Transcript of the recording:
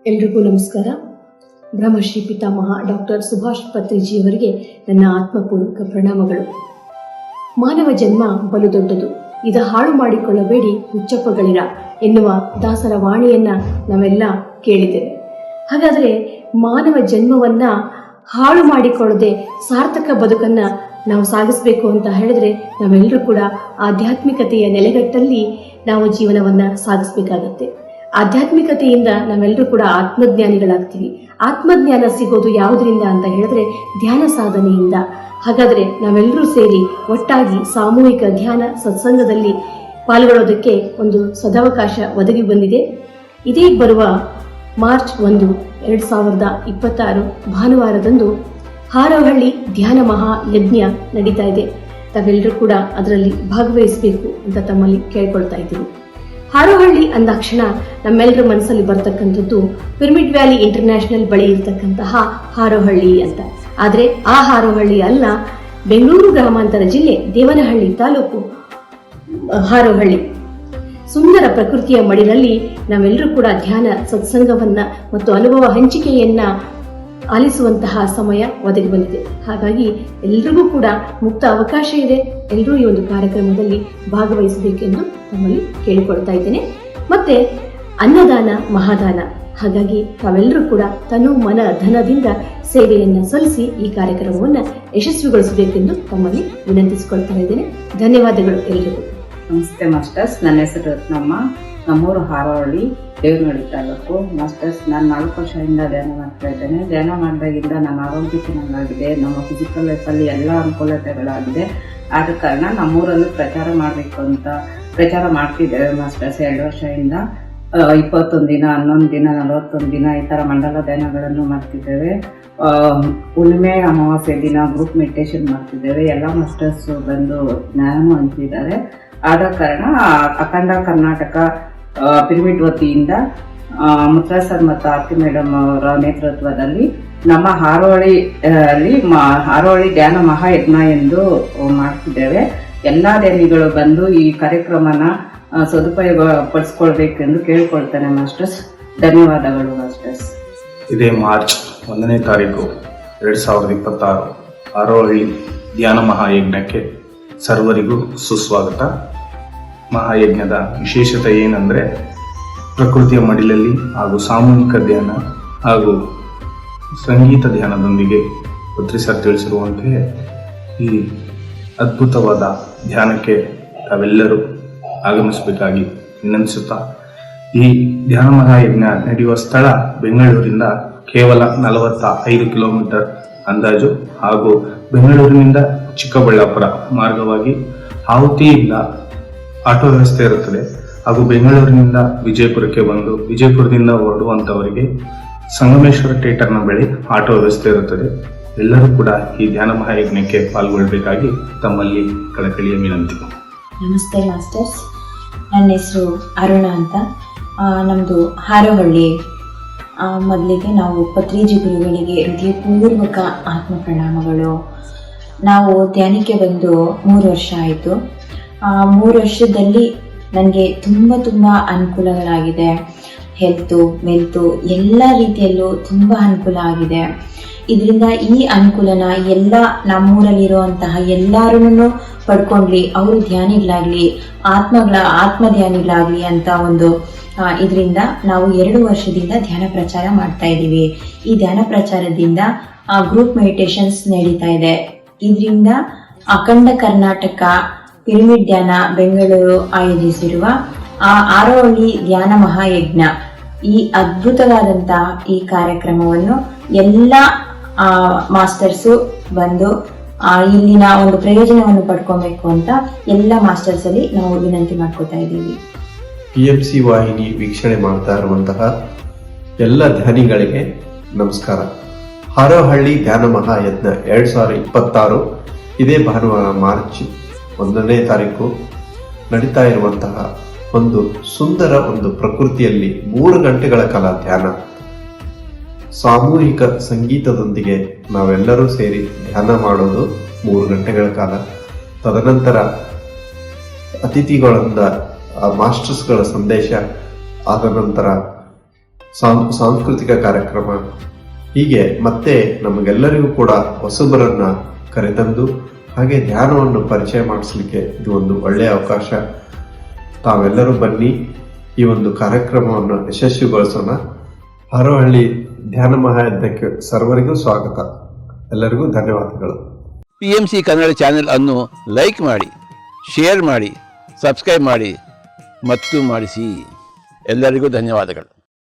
ಎಲ್ರಿಗೂ ನಮಸ್ಕಾರ. ಬ್ರಹ್ಮಶ್ರೀ ಪಿತಾಮಹ ಡಾಕ್ಟರ್ ಸುಭಾಷ್ ಪತ್ರಿಜಿಯವರಿಗೆ ನನ್ನ ಆತ್ಮಪೂರ್ವಕ ಪ್ರಣಾಮಗಳು. ಮಾನವ ಜನ್ಮ ಬಲು ದೊಡ್ಡದು, ಇದ ಹಾಳು ಮಾಡಿಕೊಳ್ಳಬೇಡಿ ಹುಚ್ಚಪ್ಪಗಳಿರ ಎನ್ನುವ ದಾಸರ ವಾಣಿಯನ್ನ ನಾವೆಲ್ಲ ಕೇಳಿದ್ದೇವೆ. ಹಾಗಾದರೆ ಮಾನವ ಜನ್ಮವನ್ನ ಹಾಳು ಮಾಡಿಕೊಳ್ಳದೆ ಸಾರ್ಥಕ ಬದುಕನ್ನ ನಾವು ಸಾಗಿಸಬೇಕು ಅಂತ ಹೇಳಿದ್ರೆ ನಾವೆಲ್ಲರೂ ಕೂಡ ಆಧ್ಯಾತ್ಮಿಕತೆಯ ನೆಲೆಗಟ್ಟಲ್ಲಿ ನಾವು ಜೀವನವನ್ನ ಸಾಗಿಸಬೇಕಾಗತ್ತೆ. ಆಧ್ಯಾತ್ಮಿಕತೆಯಿಂದ ನಾವೆಲ್ಲರೂ ಕೂಡ ಆತ್ಮಜ್ಞಾನಿಗಳಾಗ್ತೀವಿ. ಆತ್ಮಜ್ಞಾನ ಸಿಗೋದು ಯಾವುದರಿಂದ ಅಂತ ಹೇಳಿದ್ರೆ ಧ್ಯಾನ ಸಾಧನೆಯಿಂದ. ಹಾಗಾದರೆ ನಾವೆಲ್ಲರೂ ಸೇರಿ ಒಟ್ಟಾಗಿ ಸಾಮೂಹಿಕ ಧ್ಯಾನ ಸತ್ಸಂಗದಲ್ಲಿ ಪಾಲ್ಗೊಳ್ಳೋದಕ್ಕೆ ಒಂದು ಸದಾವಕಾಶ ಒದಗಿ ಬಂದಿದೆ. ಇದೇ ಬರುವ ಮಾರ್ಚ್ 1, 2026 ಭಾನುವಾರದಂದು ಹಾರೋಹಳ್ಳಿ ಧ್ಯಾನ ಮಹಾಯಜ್ಞ ನಡೀತಾ ಇದೆ. ತಾವೆಲ್ಲರೂ ಕೂಡ ಅದರಲ್ಲಿ ಭಾಗವಹಿಸಬೇಕು ಅಂತ ತಮ್ಮಲ್ಲಿ ಕೇಳ್ಕೊಳ್ತಾ ಇದ್ದೀವಿ. ಹಾರೋಹಳ್ಳಿ ಅಂದಾಕ್ಷಣ ನಮ್ಮೆಲ್ಲರ ಮನಸ್ಸಲ್ಲಿ ಬರ್ತಕ್ಕಂಥದ್ದು ಪಿರಮಿಡ್ ವ್ಯಾಲಿ ಇಂಟರ್ನ್ಯಾಷನಲ್ ಬಳಿ ಇರತಕ್ಕಂತಹ ಹಾರೋಹಳ್ಳಿ ಅಂತ. ಆದರೆ ಆ ಹಾರೋಹಳ್ಳಿ ಅಲ್ಲ, ಬೆಂಗಳೂರು ಗ್ರಾಮಾಂತರ ಜಿಲ್ಲೆ ದೇವನಹಳ್ಳಿ ತಾಲೂಕು ಹಾರೋಹಳ್ಳಿ. ಸುಂದರ ಪ್ರಕೃತಿಯ ಮಡಿಲಲ್ಲಿ ನಾವೆಲ್ಲರೂ ಕೂಡ ಧ್ಯಾನ ಸತ್ಸಂಗವನ್ನ ಮತ್ತು ಅನುಭವ ಹಂಚಿಕೆಯನ್ನ ಆಲಿಸುವಂತಹ ಸಮಯ ಒದಗಿ ಬಂದಿದೆ. ಹಾಗಾಗಿ ಎಲ್ರಿಗೂ ಕೂಡ ಮುಕ್ತ ಅವಕಾಶ ಇದೆ. ಎಲ್ಲರೂ ಈ ಒಂದು ಕಾರ್ಯಕ್ರಮದಲ್ಲಿ ಭಾಗವಹಿಸಬೇಕೆಂದು ನಮ್ಮಲ್ಲಿ ಕೇಳಿಕೊಳ್ತಾ ಇದ್ದೇನೆ. ಮತ್ತೆ ಅನ್ನದಾನ ಮಹಾದಾನ. ಹಾಗಾಗಿ ತಾವೆಲ್ಲರೂ ಕೂಡ ತನು ಮನ ಧನದಿಂದ ಸೇವೆಯನ್ನ ಸಲ್ಲಿಸಿ ಈ ಕಾರ್ಯಕ್ರಮವನ್ನ ಯಶಸ್ವಿಗೊಳಿಸಬೇಕೆಂದು ತಮ್ಮಲ್ಲಿ ವಿನಂತಿಸಿಕೊಳ್ತಾ ಇದ್ದೇನೆ. ಧನ್ಯವಾದಗಳು ಎಲ್ರಿಗೂ. ನಮಸ್ತೆ ಮಾಸ್ಟರ್ಸ್, ನನ್ನ ಹೆಸರು ರತ್ನಮ್ಮ. ನಮ್ಮೂರು ಹಾರೋಹಳ್ಳಿ, ದೇವನಹಳ್ಳಿ ತಾಲೂಕು. ಮಾಸ್ಟರ್ಸ್, ನಾನು 4 ವರ್ಷದಿಂದ ಧ್ಯಾನ ಮಾಡ್ತಾ ಇದ್ದೇನೆ. ಧ್ಯಾನ ಮಾಡಿದಾಗಿಂದ ನನ್ನ ಆರೋಗ್ಯ ಚೆನ್ನಾಗಾಗಿದೆ. ನಮ್ಮ ಫಿಸಿಕಲ್ ಲೈಫಲ್ಲಿ ಎಲ್ಲ ಅನುಕೂಲತೆಗಳಾಗಿದೆ. ಆದ ಕಾರಣ ನಮ್ಮೂರಲ್ಲೂ ಪ್ರಚಾರ ಮಾಡಬೇಕು ಅಂತ ಪ್ರಚಾರ ಮಾಡ್ತಿದ್ದೇವೆ ಮಾಸ್ಟರ್ಸ್. 2 ವರ್ಷದಿಂದ 21 ದಿನ, 11 ದಿನ, 41 ದಿನ ಈ ಥರ ಮಂಡಲ ಧ್ಯಾನಗಳನ್ನು ಮಾಡ್ತಿದ್ದೇವೆ. ಹುಣ್ಣಿಮೆ ಅಮಾವಾಸ್ಯೆ ದಿನ ಗ್ರೂಪ್ ಮೆಡಿಟೇಷನ್ ಮಾಡ್ತಿದ್ದೇವೆ. ಎಲ್ಲ ಮಾಸ್ಟರ್ಸ್ ಬಂದು ಜ್ಞಾನನೂ ಹಂಚಿದ್ದಾರೆ. ಆದ ಕಾರಣ ಅಖಂಡ ಕರ್ನಾಟಕ ಪಿರಮಿಡ್ ವತಿಯಿಂದ ಮುತ್ರಾ ಸರ್ ಮತ್ತು ಆರ್ತಿ ಮೇಡಮ್ ಅವರ ನೇತೃತ್ವದಲ್ಲಿ ನಮ್ಮ ಹಾರೋಹಳ್ಳಿ ಧ್ಯಾನ ಮಹಾಯಜ್ಞ ಎಂದು ಮಾಡ್ತಿದ್ದೇವೆ. ಎಲ್ಲ ಧ್ಯಾನಿಗಳು ಬಂದು ಈ ಕಾರ್ಯಕ್ರಮನ ಸದುಪಯೋಗ ಪಡಿಸ್ಕೊಳ್ಬೇಕೆಂದು ಕೇಳ್ಕೊಳ್ತೇನೆ ಮಾಸ್ಟರ್ಸ್. ಧನ್ಯವಾದಗಳು ಮಾಸ್ಟರ್ಸ್. ಇದೇ ಮಾರ್ಚ್ 1ನೇ ತಾರೀಕು 2026 ಹಾರೋಹಳ್ಳಿ ಧ್ಯಾನ ಮಹಾಯಜ್ಞಕ್ಕೆ ಸರ್ವರಿಗೂ ಸುಸ್ವಾಗತ. ಮಹಾಯಜ್ಞದ ವಿಶೇಷತೆ ಏನಂದರೆ ಪ್ರಕೃತಿಯ ಮಡಿಲಲ್ಲಿ ಹಾಗೂ ಸಾಮೂಹಿಕ ಧ್ಯಾನ ಹಾಗೂ ಸಂಗೀತ ಧ್ಯಾನದೊಂದಿಗೆ ಪತ್ರಿ ಸರ್ ತಿಳಿಸಿರುವಂತೆಯೇ ಈ ಅದ್ಭುತವಾದ ಧ್ಯಾನಕ್ಕೆ ತಾವೆಲ್ಲರೂ ಆಗಮಿಸಬೇಕಾಗಿ ವಿನಂತಿಸುತ್ತಾ, ಈ ಧ್ಯಾನ ಮಹಾಯಜ್ಞ ನಡೆಯುವ ಸ್ಥಳ ಬೆಂಗಳೂರಿಂದ ಕೇವಲ 45 ಕಿಲೋಮೀಟರ್ ಅಂದಾಜು ಹಾಗೂ ಬೆಂಗಳೂರಿನಿಂದ ಚಿಕ್ಕಬಳ್ಳಾಪುರ ಮಾರ್ಗವಾಗಿ ಆಹುತಿಯಿಂದ ಆಟೋ ವ್ಯವಸ್ಥೆ ಇರುತ್ತದೆ. ಹಾಗೂ ಬೆಂಗಳೂರಿನಿಂದ ವಿಜಯಪುರಕ್ಕೆ ಬಂದು ವಿಜಯಪುರದಿಂದ ಹೊರಡುವಂಥವರಿಗೆ ಸಂಗಮೇಶ್ವರ ಥಿಯೇಟರ್ನ ಬಳಿ ಆಟೋ ವ್ಯವಸ್ಥೆ ಇರುತ್ತದೆ. ಎಲ್ಲರೂ ಕೂಡ ಈ ಧ್ಯಾನ ಮಹಾಯಜ್ಞಕ್ಕೆ ಪಾಲ್ಗೊಳ್ಳಬೇಕಾಗಿ ತಮ್ಮಲ್ಲಿ ಕಳಕಳಿಯ ವಿನಂತಿ. ನಮಸ್ತೆ ಮಾಸ್ಟರ್ಸ್, ನನ್ನ ಹೆಸರು ಅರುಣ ಅಂತ. ನಮ್ಮದು ಹಾರೋಹಳ್ಳಿ. ಮೊದಲಿಗೆ ನಾವು ಪತ್ರಿಜಿ ಗುರುಗಳಿಗೆ ಹೃದಯಪೂರ್ವಕ ಆತ್ಮ ಪ್ರಣಾಮಗಳು. ನಾವು ಧ್ಯಾನಕ್ಕೆ ಬಂದು 3 ವರ್ಷ ಆಯಿತು. 3 ವರ್ಷದಲ್ಲಿ ನನಗೆ ತುಂಬ ಅನುಕೂಲಗಳಾಗಿದೆ. ವೆಲ್ತು ಎಲ್ಲ ರೀತಿಯಲ್ಲೂ ತುಂಬ ಅನುಕೂಲ ಆಗಿದೆ. ಇದರಿಂದ ಈ ಅನುಕೂಲನ ಎಲ್ಲ ನಮ್ಮೂರಲ್ಲಿರುವಂತಹ ಎಲ್ಲರೂ ಪಡ್ಕೊಂಡ್ಲಿ, ಅವರು ಧ್ಯಾನಿಗಳಾಗಲಿ, ಆತ್ಮ ಧ್ಯಾನಿಗಳಾಗಲಿ ಅಂತ ಒಂದು ಇದರಿಂದ ನಾವು 2 ವರ್ಷದಿಂದ ಧ್ಯಾನ ಪ್ರಚಾರ ಮಾಡ್ತಾ ಇದ್ದೀವಿ. ಈ ಧ್ಯಾನ ಪ್ರಚಾರದಿಂದ ಗ್ರೂಪ್ ಮೆಡಿಟೇಷನ್ಸ್ ನಡೀತಾ ಇದೆ. ಇದರಿಂದ ಅಖಂಡ ಕರ್ನಾಟಕ ಪಿರಮಿಡ್ ಧ್ಯಾನ ಬೆಂಗಳೂರು ಆಯೋಜಿಸಿರುವ ಹಾರೋಹಳ್ಳಿ ಧ್ಯಾನ ಮಹಾಯಜ್ಞ, ಈ ಅದ್ಭುತವಾದಂತಹ ಈ ಕಾರ್ಯಕ್ರಮವನ್ನು ಎಲ್ಲ ಮಾಸ್ಟರ್ಸು ಬಂದು ಇಲ್ಲಿನ ಒಂದು ಪ್ರಯೋಜನವನ್ನು ಪಡ್ಕೊಬೇಕು ಅಂತ ಎಲ್ಲ ಮಾಸ್ಟರ್ಸ್ ಅಲ್ಲಿ ನಾವು ವಿನಂತಿ ಮಾಡ್ಕೋತಾ ಇದ್ದೀವಿ. PMC ವಾಹಿನಿ ವೀಕ್ಷಣೆ ಮಾಡ್ತಾ ಇರುವಂತಹ ಎಲ್ಲ ಧ್ಯಾನಿಗಳಿಗೆ ನಮಸ್ಕಾರ. ಹಾರೋಹಳ್ಳಿ ಧ್ಯಾನ ಮಹಾಯಜ್ಞ 2026 ಇದೇ ಭಾನುವಾರ ಮಾರ್ಚ್ 1ನೇ ತಾರೀಕು ನಡೀತಾ ಇರುವಂತಹ ಒಂದು ಸುಂದರ ಪ್ರಕೃತಿಯಲ್ಲಿ 3 ಗಂಟೆಗಳ ಕಾಲ ಧ್ಯಾನ, ಸಾಮೂಹಿಕ ಸಂಗೀತದೊಂದಿಗೆ ನಾವೆಲ್ಲರೂ ಸೇರಿ ಧ್ಯಾನ ಮಾಡೋದು 3 ಗಂಟೆಗಳ ಕಾಲ. ತದನಂತರ ಅತಿಥಿಗಳಿಂದ ಮಾಸ್ಟರ್ಸ್ಗಳ ಸಂದೇಶ, ಆದ ನಂತರ ಸಾಂಸ್ಕೃತಿಕ ಕಾರ್ಯಕ್ರಮ, ಹೀಗೆ ಮತ್ತೆ ನಮಗೆಲ್ಲರಿಗೂ ಕೂಡ ಹೊಸಬರನ್ನ ಕರೆತಂದು ಹಾಗೆ ಧ್ಯಾನವನ್ನು ಪರಿಚಯ ಮಾಡಿಸ್ಲಿಕ್ಕೆ ಇದು ಒಂದು ಒಳ್ಳೆಯ ಅವಕಾಶ. ತಾವೆಲ್ಲರೂ ಬನ್ನಿ, ಈ ಒಂದು ಕಾರ್ಯಕ್ರಮವನ್ನು ಯಶಸ್ವಿಗೊಳಿಸೋಣ. ಹಾರೋಹಳ್ಳಿ ಧ್ಯಾನ ಮಹಾಯಜ್ಞಕ್ಕೆ ಸರ್ವರಿಗೂ ಸ್ವಾಗತ. ಎಲ್ಲರಿಗೂ ಧನ್ಯವಾದಗಳು. PMC ಕನ್ನಡ ಚಾನೆಲ್ ಅನ್ನು ಲೈಕ್ ಮಾಡಿ, ಶೇರ್ ಮಾಡಿ, ಸಬ್ಸ್ಕ್ರೈಬ್ ಮಾಡಿ ಮತ್ತು ಮಾಡಿಸಿ. ಎಲ್ಲರಿಗೂ ಧನ್ಯವಾದಗಳು.